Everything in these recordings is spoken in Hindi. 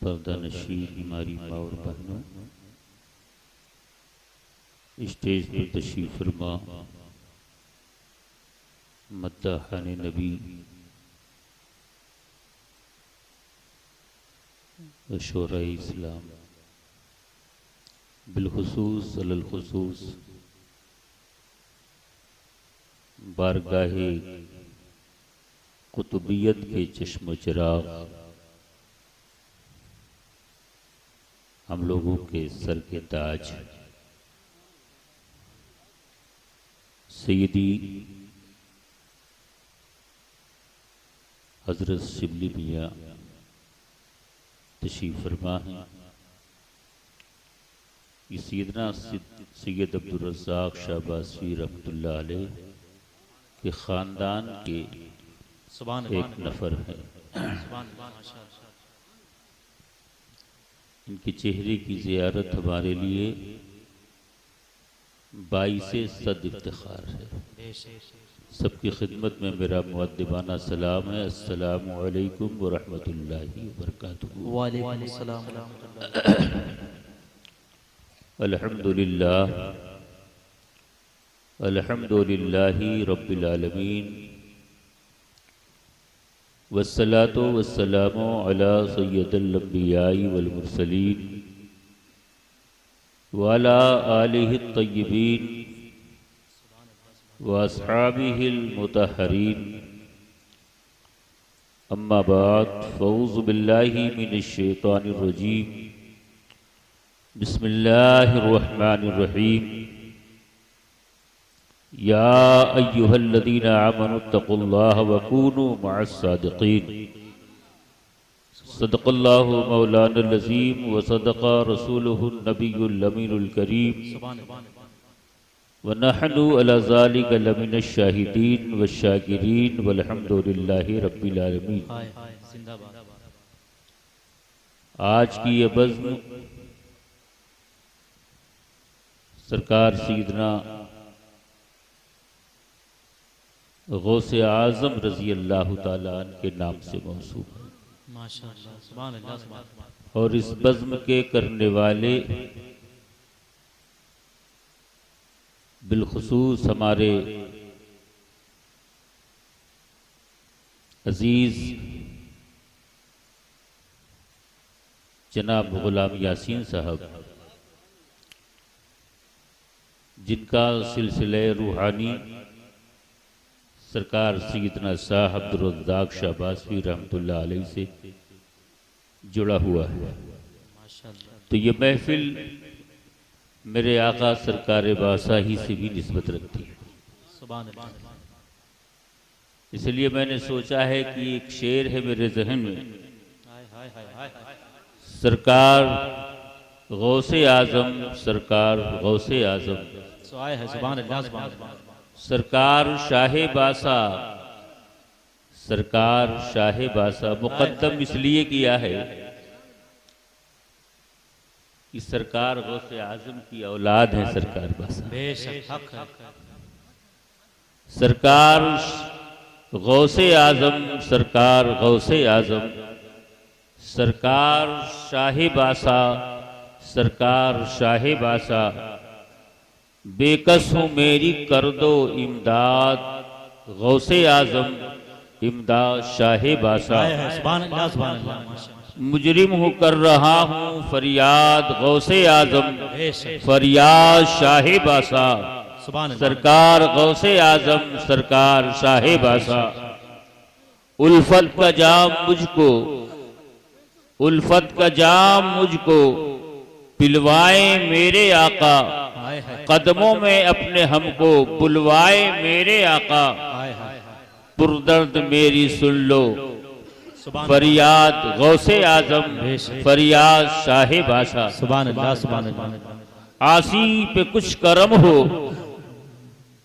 पर्दा नशीन हमारी माँ और बहनों, स्टेज पर तशरीफ फरमा मद्दाहाने नबी व शोराए इस्लाम बिलखुसूस अलल खुसूस बारगाहे कुतुबियत के चश्म चिराग हम लोगों के सर के ताज सैयदी हजरत शिबली मियाँ तशरीफ फरमा हैं। ये सैयदना सैयद अब्दुल रज़्ज़ाक़ शाहबाज़वी रहमतुल्लाह अलैह के ख़ानदान के एक नफ़र हैं। इनके चेहरे की ज़ियारत हमारे लिए बाइसे सद इफ्तिखार है। सबकी खिदमत में मेरा मुअद्दिबाना सलाम है। अस्सलामु अलैकुम व रहमतुल्लाहि व बरकातुहू। वालेकुम अस्सलाम व रहमतुल्लाह। अल्हम्दुलिल्लाह अल्हम्दुलिल्लाहि रब्बिल आलमीन वस्सलातु वस्सलामु अला सय्यदिल अंबियाई वल मुरसलीन व अला आलिहि तय्यबीन व अस्हाबिहिल मुतहहरीन। अम्मा बाद फ़ऊज़ु बिल्लाहि मिनश शैतानिर रजीम। बिस्मिल्लाहिर रहमानिर रहीम। या अय्युहल्लज़ीना आमनुत्तक़ुल्लाह व कूनू मअस्सादिक़ीन। सदक़ल्लाहु मौलानल अज़ीम व सदक़ा रसूलुहुन नबियुल अमीनुल करीम व नहनु अला ज़ालिका लमिनश शाहिदीन व शाकिरीन वल्हम्दुलिल्लाहि रब्बिल आलमीन। आज की ये बज़्म सरकार सैयदना गौसे आज़म रज़ी अल्लाह ताला अन्हु के नाम से मौसूफ है। माशाअल्लाह, सुभान अल्लाह, सुभान अल्लाह। और इस बज़्म के करने वाले बिलखुसूस हमारे अजीज जनाब गुलाम यासीन साहब, जिनका सिलसिले रूहानी सरकार सैयदना शाह अब्दुल रज़्ज़ाक़ शाहबाज़वी रहमतुल्लाह अलैह से जुड़ा हुआ है। तो ये महफिल मेरे आका सरकार बादशाही से भी निस्बत रखती है। इसलिए मैंने सोचा है कि एक शेर है मेरे जहन में, सरकार गौसे आज़म, सरकार गौसे आज़म, सरकार शाहे बासा, सरकार शाहे बासा। मुक़द्दम इसलिए किया है कि सरकार गौसे आज़म की औलाद है सरकार बासा। सरकार गौसे आज़म, सरकार गौसे आज़म, सरकार शाहे बासा, सरकार शाहे बासा। बेकस हूँ मेरी कर दो इमदाद, गौसे आज़म इमदाद शाहे बासा। मुजरिम हूँ कर रहा हूँ फरियाद, गौसे आज़म फरियाद शाहे बासा। सरकार गौसे आज़म, सरकार शाहे बासा। उल्फत का जाम मुझको, उल्फत का जाम मुझको पिलवाए मेरे आका, कदमों में अपने हमको बुलवाए मेरे आका। पुरदर्द मेरी सुन लो फरियाद, गौसे आज़म फरियाद शाहे बासा। सुभान अल्लाह, सुभान अल्लाह। आसी पे कुछ करम हो,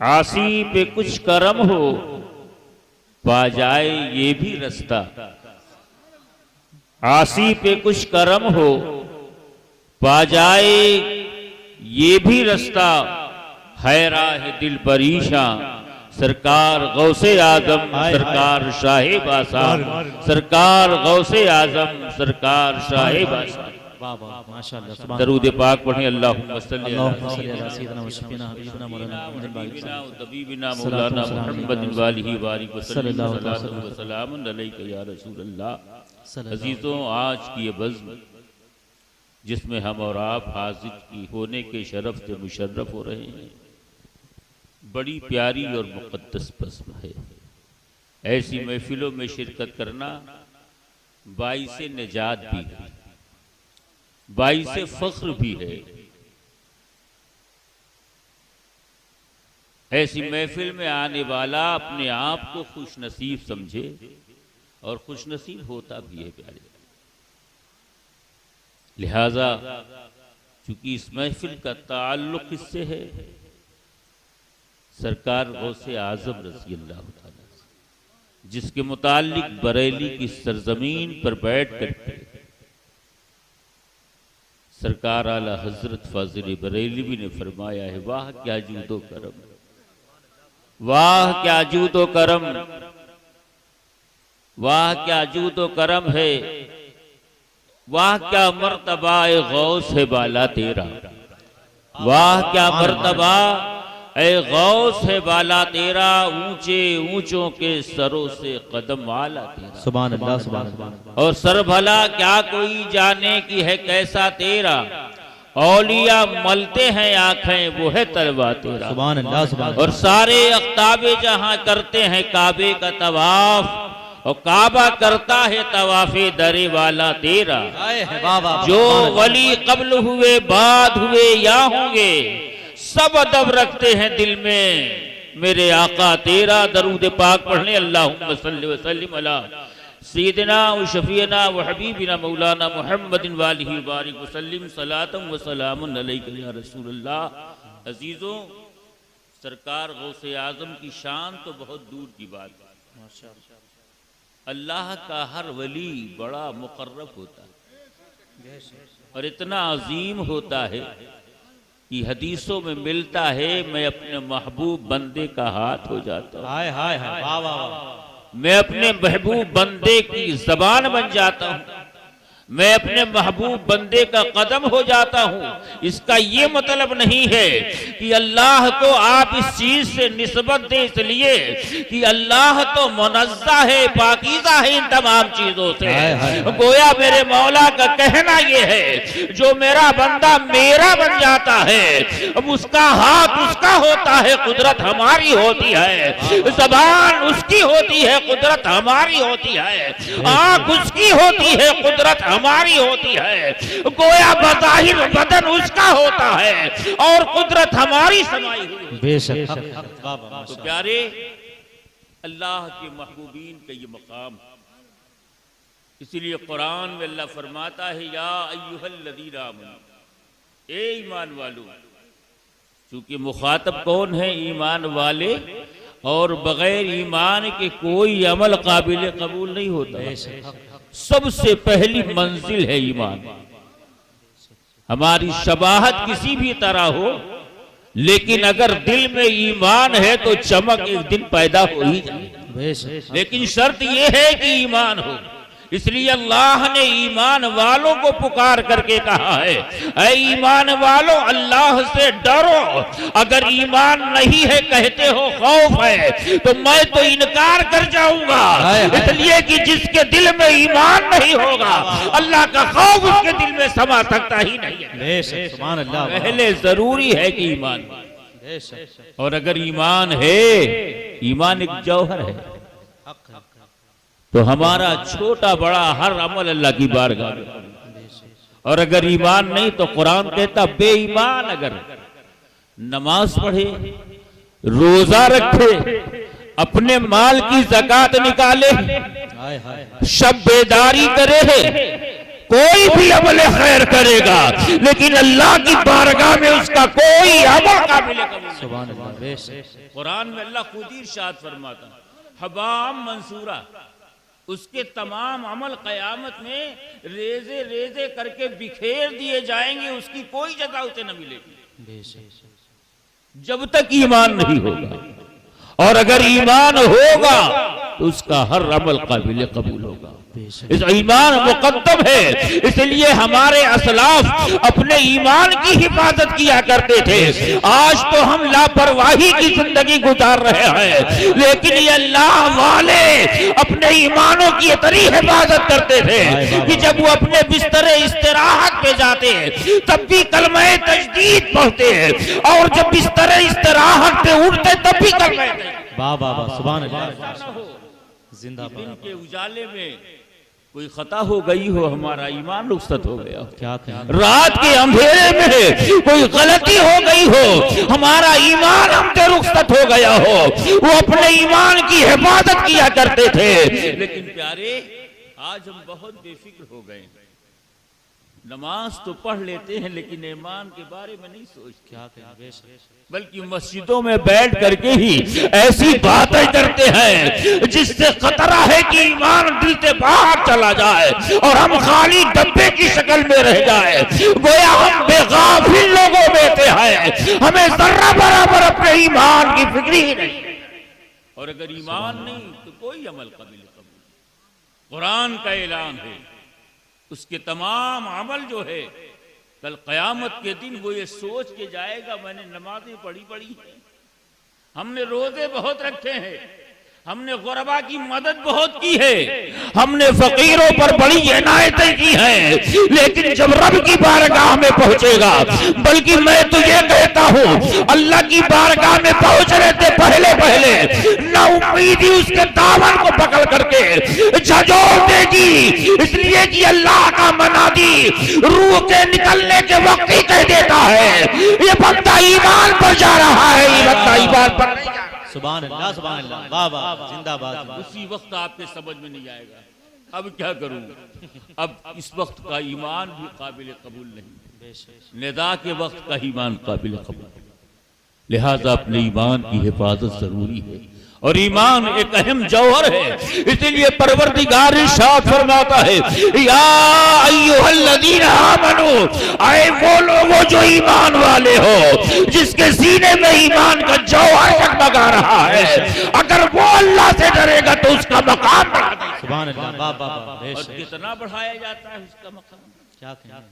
आसी पे कुछ करम हो, पा जाए ये भी रास्ता। आसी पे कुछ करम हो, पा जाए ये भी रास्ता। है राह दिल परीशां, सरकार गौसे आजम, सरकार शाहे बासार, सरकार गौसे आजम, सरकार शाहे बासार। वाह वाह माशाअल्लाह सुभान दरूद पाक पढ़ें। अल्लाहुम्मा सल्ली अल्लाहुम्मा सल्ली अला सय्यिदिना व शफीना हबीबना मौलाना तबीबिना मौलाना मुहम्मद वालिही बारिक वसल्लम व सलामुन अलैका या रसूल अल्लाह। अजीजों, आज की ये बज़्म जिसमें हम और आप हाजिर की होने के शरफ से मुशर्रफ हो रहे हैं, बड़ी प्यारी और मुक़द्दस बज़्म है। ऐसी महफिलों में शिरकत करना बाइसे निजात भी है, बाइसे फ़ख्र भी है। ऐसी महफिल में आने वाला अपने आप को खुशनसीब समझे और खुशनसीब होता भी है प्यारे। लिहाजा चूंकि इस महफिल का ताल्लुक किससे है, सरकार गौसे आजम रज़ी अल्लाह ताला से, जिसके मुताल्लिक बरेली की सरजमीन पर बैठ कर सरकार आला हजरत फाजिल बरेलवी ने फरमाया है, वाह क्या जूदो करम, वाह क्या जूदो करम, वाह क्या जूदो करम है, वाह क्या मर्तबा ए गौस है बाला तेरा, वाह क्या मर्तबा ए गौस है बाला तेरा, ऊंचे ऊंचों के सरों से कदम वाला तेरा। सुभान अल्लाह सुभान अल्लाह। और सर भला क्या कोई जाने की है कैसा तेरा, औलिया मलते हैं आंखें वो है तलवा तेरा। सुभान अल्लाह सुभान। और सारे अख्ताबे जहां करते हैं काबे का तवाफ, और काबा करता है तवाफे दरे वाला तेरा। जो वली कब्ल हुए बाद हुए या होंगे, सब अदब रखते हैं दिल में मेरे आका तेरा। दरूद पाक पढ़ने। अल्लाहुम्मा सल्ली व सल्लिम अला सय्यिदिना व शफीना व हबीबिना मौलाना मुहम्मदिन वालिही बारिक वसल्लिम सलातम व सलामुन अलैका या रसूल अल्लाह। अजीजों, सरकार गौसे आजम की शान तो बहुत दूर की बात है। अल्लाह का हर वली बड़ा मुकर्रब होता है और इतना अजीम होता है कि हदीसों में मिलता है, मैं अपने महबूब बंदे का हाथ हो जाता हूँ, हाय हाय हाय वाह वाह वाह, मैं अपने महबूब बंदे की जबान बन जाता हूँ, मैं अपने महबूब बंदे का कदम हो जाता हूँ। इसका ये मतलब नहीं है कि अल्लाह को आप इस चीज से निस्बत दें इसलिए कि अल्लाह तो मुनज़्ज़ा है, पाकीज़ा है इन तमाम चीजों से। गोया मेरे मौला का कहना ये है, जो मेरा बंदा मेरा बन जाता है, अब उसका हाथ उसका होता है, कुदरत हमारी होती है, ज़बान उसकी होती है, कुदरत हमारी होती है, आँख उसकी होती है, कुदरत हमारी होती है। गोया बज़ाहिर बदन उसका होता है और कुदरत हमारी समाई हुई। बेशक। तो प्यारे, अल्लाह के महबूबीन का ये मकाम, इसीलिए कुरान में अल्लाह फरमाता है, या अय्युहल्लज़ीना आमनू, ए ईमान वालों। चूंकि मुखातब कौन है? ईमान वाले, और बगैर ईमान के कोई अमल काबिल कबूल नहीं होता। सबसे पहली मंजिल है ईमान। हमारी शबाहत किसी भी तरह हो, लेकिन अगर दिल में ईमान है तो चमक एक दिन पैदा हो ही जाए। लेकिन शर्त यह है कि ईमान हो। इसलिए अल्लाह ने ईमान वालों को पुकार करके कहा है, ऐ ईमान वालों अल्लाह से डरो। अगर ईमान नहीं है, कहते हो खौफ है, तो मैं तो इनकार कर जाऊंगा। इसलिए कि जिसके दिल में ईमान नहीं होगा, अल्लाह का खौफ उसके दिल में समा सकता ही नहीं है। सुभान अल्लाह। पहले जरूरी है कि ईमान, और अगर ईमान है, ईमान एक जौहर है, तो हमारा छोटा बड़ा हर अमल अल्लाह की बारगाह में। और अगर ईमान नहीं तो कुरान कहता बेईमान अगर नमाज पढ़े, रोजा रखे, अपने माल की ज़कात निकाले, शब बेदारी करे, कोई भी अमल खैर करेगा, लेकिन अल्लाह की बारगाह में उसका कोई अमल काबिल कबूल नहीं। कुरान में अल्लाह खुद ही इरशाद फरमाता, हबाम मंसूरा, उसके तमाम अमल कयामत में रेजे रेजे करके बिखेर दिए जाएंगे, उसकी कोई जगह उसे न मिलेगी जब तक ईमान नहीं होगा। और अगर ईमान होगा तो उसका हर अमल काबिल कबूल होगा। इस ईमान मुकद्दम है, इसलिए हमारे असलाफ अपने ईमान की हिफाजत किया करते थे। आज तो हम लापरवाही की जिंदगी गुजार रहे हैं, लेकिन ये अल्लाह वाले अपने ईमानों की इतनी हिफाजत करते थे कि जब वो अपने बिस्तरे इस्तिराहत पे जाते हैं तब भी कलमा तजदीद पढ़ते हैं, और जब बिस्तरे इस्तिराहत पे उठते तब भी कलमा। वाह वाह वाह, सुभान अल्लाह, जिंदाबाद। दिन के उजाले में कोई खता हो गई हो, हमारा ईमान रुखसत हो गया हो। क्या कहें, रात के अंधेरे में कोई गलती हो गई हो, हमारा ईमान हमसे रुखसत हो गया हो। वो अपने ईमान की हिफाजत किया करते थे। लेकिन प्यारे, आज हम बहुत बेफिक्र हो गए। नमाज तो पढ़ लेते हैं लेकिन ईमान के बारे में नहीं सोचते। क्या कहें, बल्कि मस्जिदों में बैठ करके ही ऐसी बातें करते हैं जिससे खतरा है कि ईमान दिल से बाहर चला जाए और हम खाली डब्बे की शक्ल में रह जाए। गोया हम बेगाफिल लोगों में से हैं, हमें जर्रा बराबर अपने ईमान की फिक्र ही नहीं। और अगर ईमान नहीं तो कोई अमल काबिल कबूल। कुरान का ऐलान है, उसके तमाम अमल जो है कल क़यामत के दिन वो ये सोच के जाएगा, मैंने नमाजें पढ़ी हैं, हमने रोजे बहुत रखे हैं, हमने गुरबा की मदद बहुत की है, हमने फकीरों पर बड़ी इनायतें की हैं, लेकिन जब रब की बारगाह में पहुंचेगा, बल्कि मैं तो ये कहता हूं अल्लाह की बारगाह में पहुंचने से पहले पहले ना उम्मीदी उसके दामन को पकड़ करके झंझोड़ देगी, इसलिए कि अल्लाह का मनादी रूह के निकलने के वक्त ही कह देता है ये बंदा ईमान पर जा रहा है, ये बंदा ईमान पर नहीं जा रहा। सुभान अल्लाह, सुभान अल्लाह, वाह वाह, जिंदाबाद। उसी वक्त आपके समझ में नहीं आएगा अब क्या करूं, अब इस वक्त का ईमान भी काबिल कबूल नहीं, निदा के वक्त का ईमान काबिल कबूल। लिहाजा अपने ईमान की हिफाजत जरूरी है, और ईमान एक अहम जौहर है। इसलिए परवरदिगार इरशाद फरमाता है, या अय्युहल्लज़ीना आमनू, आए वो लोगों जो ईमान वाले हो, जिसके सीने में ईमान का जौहर जगमगा रहा है, अगर वो अल्लाह से डरेगा तो उसका मकाम बढ़ा देगा। सुभान अल्लाह, वाह वाह वाह। और कितना बढ़ाया जाता है उसका मकाम, क्या कहें,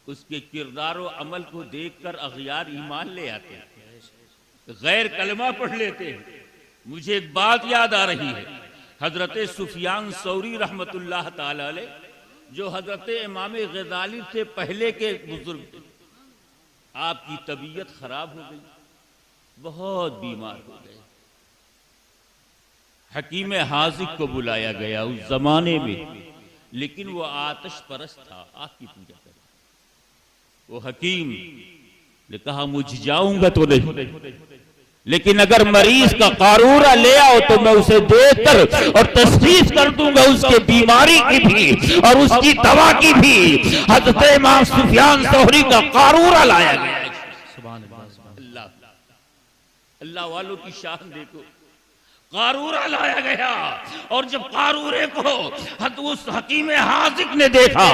उसके किरदार और अमल को देखकर अग़ियार ईमान ले आते हैं, गैर कलमा पढ़ लेते हैं। मुझे एक बात याद आ रही है, हजरत सुफियान सौरी रहमतुल्लाह ताला अलैह, जो हजरत इमाम गजाली से पहले के बुजुर्ग थे, आपकी तबीयत खराब हो गई, बहुत बीमार हो गए। हकीम हाजिक को बुलाया गया उस जमाने में, लेकिन वो आतिश परस्त था, आग की पूजा करे। वो हकीम ने कहा मुझ जाऊंगा तो नहीं, लेकिन अगर मरीज का कारूरा ले आओ तो मैं उसे देखकर और तशखीस कर दूंगा उसके बीमारी की भी और उसकी दवा की भी। हज़रत इमाम सुफियान सौरी का कारूरा लाया गया। सुभान अल्लाह, अल्लाह वालों की शान देखो, कारूरा लाया गया, और जब कारूरे को उस हकीम हाजिक ने देखा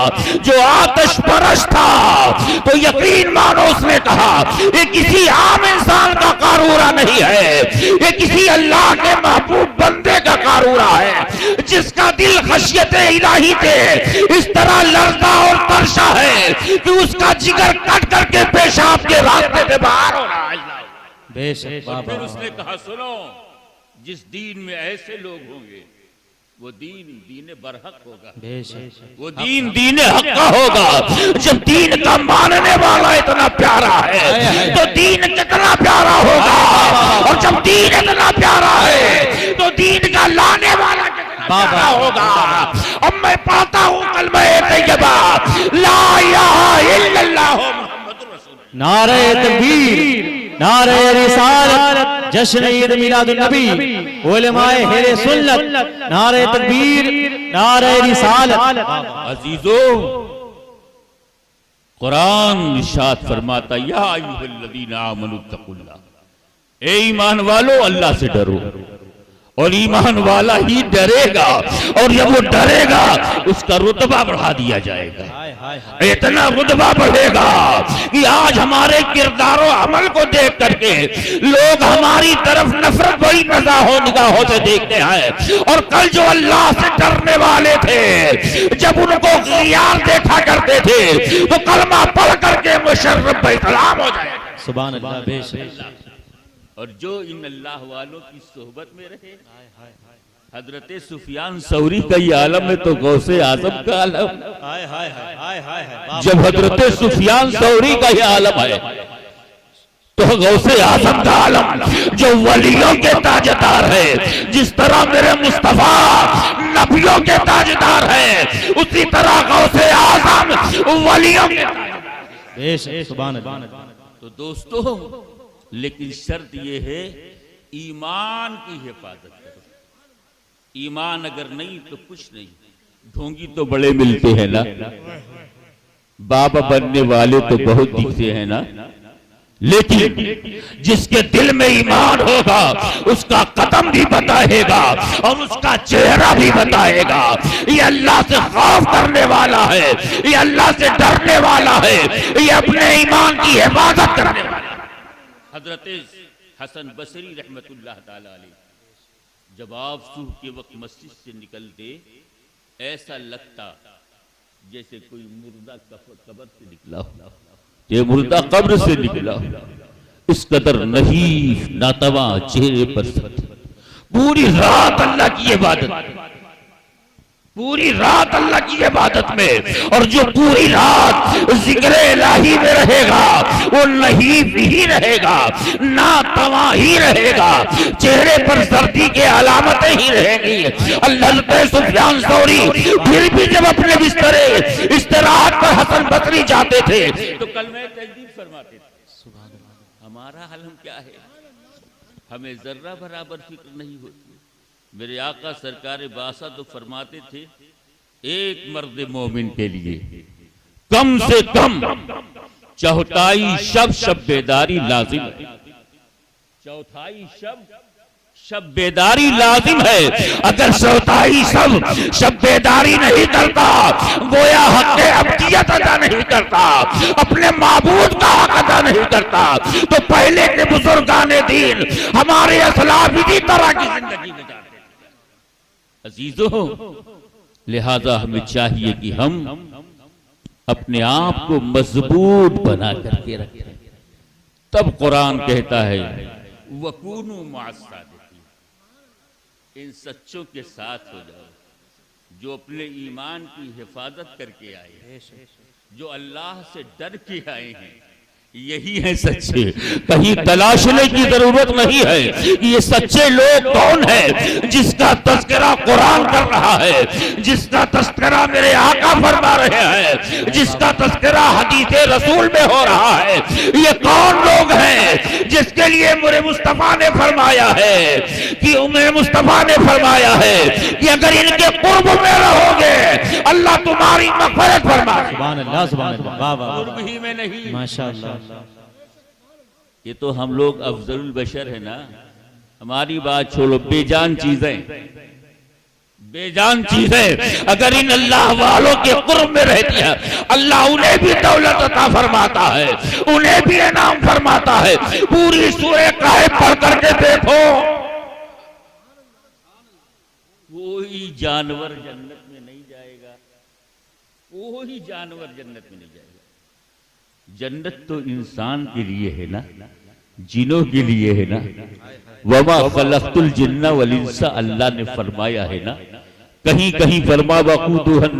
जो आतिश परस्त था, तो यकीन मानो उसने कहा ये किसी आम इंसान का कारूरा नहीं है, ये किसी अल्लाह के महबूब बंदे का कारूरा है, जिसका दिल खशियत इलाही से इस तरह लड़ता और तरसा है कि उसका जिगर कट करके पेशाब के रास्ते से बाहर हो रहा है। बेशक, वाह फिर वाह, उसने कहा सुनो, जिस दीन में ऐसे लोग होंगे वो दीन दीन बरहक होगा, बेशक, वो दीन दीन हक का होगा। जब दीन का मानने वाला इतना प्यारा है तो दीन कितना प्यारा होगा, और जब दीन इतना प्यारा है तो दीन का लाने वाला कितना प्यारा होगा। अब मैं पाता हूँ कलमा तैयबा ला इलाहा इल्लल्लाह मुहम्मदुर रसूलुल्लाह, नारे तकबीर, नारे रिसालत, जश्न ईद मिलादुन नबी, उलमाए हेरे सुन्नत, नारे तकबीर, नारे रिसालत। अजीजों, कुरान इरशाद फरमाता या अय्युहल्लज़ीना आमनू तक़ुल्लाह, ए ईमान वालो अल्लाह से डरो। और ईमान वाला ही डरेगा, और जब वो डरेगा उसका रुतबा बढ़ा दिया जाएगा। इतना रुतबा बढ़ेगा कि आज हमारे किरदारों अमल को देख करके लोग हमारी तरफ नफरत भरी निगाहों से देखते हैं। और कल जो अल्लाह से डरने वाले थे, जब उनको गियार देखा करते थे तो कलमा पढ़ करके मुशर्रफ सलाम हो जाएगा। सुभान अल्लाह, बेशक। और जो इन अल्लाह वालों की सोहबत में रहे, हजरत सुफियान सौरी का ये आलम है तो गौसे आजम का आलम। जब हजरत सुफियान सौरी का ये आलम है तो गौसे आजम का आलम, जो वलियों के ताजदार है। जिस तरह मेरे मुस्तफा नबियों के ताजदार है, उसी तरह गौसे आजम वलियों के बेशक। सुभान अल्लाह। तो दोस्तों, लेकिन शर्त यह है ईमान की हिफाजत करो। ईमान अगर नहीं तो कुछ नहीं। ढोंगी तो बड़े मिलते हैं ना, बाबा बनने वाले तो बहुत दिखते हैं ना, लेकिन जिसके दिल में ईमान होगा उसका कदम भी बताएगा और उसका चेहरा भी बताएगा। ये अल्लाह से खौफ करने वाला है, ये अल्लाह से डरने वाला है, ये अपने ईमान की हिफाजत करने वाला है। हजरत हसन बसरी रहमतुल्लाह ताला अलैह जब आप सुबह के वक्त मस्जिद से निकलते, ऐसा लगता जैसे कोई मुर्दा कब्र से निकला हो, ये मुर्दा कब्र से निकला। इस कदर नहीफ नातवा चेहरे पर पूरी रात अल्लाह की इबादत, पूरी रात अल्लाह की इबादत में। और जो पूरी रात जिक्र इलाही में रहेगा वो नहीफ ही रहेगा, नातवा ही रहेगा, चेहरे पर सर्दी के अलामतें ही रहेंगी। अल्लाह सुफियान सौरी फिर भी जब अपने बिस्तरे इस्तराहत पर हसन बसरी जाते थे तो कलमे तजदीद फरमाते थे। हमारा हलम क्या है, हमें जर्रा बराबर फिक्र नहीं होती। मेरे आका सरकार बासा तो फरमाते थे, एक मर्द मोमिन के लिए कम से कम चौथाई शब बेदारी लाजिम है। चौथाई शब बेदारी लाजिम है। अगर चौथाई शब बेदारी नहीं करता, गोया हक अब्दियत अदा नहीं करता, अपने माबूद का हक अदा नहीं करता, तो पहले के बुजुर्गाने दीन हमारे असलाफ इसी तरह की जिंदगी में जाते। अजीजों, लिहाजा हमें चाहिए कि हम अपने आप को मजबूत बना करके रखें। तब कुरान कहता है वकूनु मास्सादिकीन, इन सच्चों के साथ हो जाओ जो अपने ईमान की हिफाजत करके आए, जो अल्लाह से डर के आए हैं। यही है सच्चे। कहीं तलाशने की जरूरत नहीं है कि ये सच्चे लोग कौन है। जिसका तस्करा कुरान कर रहा है, जिसका तस्करा मेरे आका फरमा रहे हैं, जिसका तस्करा हदीसे रसूल में हो रहा है, ये कौन लोग हैं जिसके लिए मेरे मुस्तफा ने फरमाया है कि मेरे मुस्तफा ने फरमाया है कि अगर इनके कुर्ब में रहोगे अल्लाह तुम्हारी मग़फ़िरत फरमाए। सुभान अल्लाह, सुभान अल्लाह, वाह वाह, कुर्ब ही में नहीं, माशाअल्लाह। ये तो हम लोग अफजलुल बशर है ना। हमारी बात छोड़ो, बेजान चीजें अगर इन अल्लाह वालों के कुर्ब में रहती है, अल्लाह उन्हें भी दौलत अता फरमाता है, उन्हें भी इनाम फरमाता है। पूरी सूरह काहफ पढ़ करके देखो, कोई जानवर जन्नत में नहीं जाएगा, कोई जानवर जन्नत में नहीं जाएगा। जन्नत तो इंसान के लिए है ना, जिनों के लिए है ना। वमा खलक़तुल जिन्ना वल इंसा, अल्लाह ने फरमाया है ना। कहीं कहीं फरमा वक़ूदुहन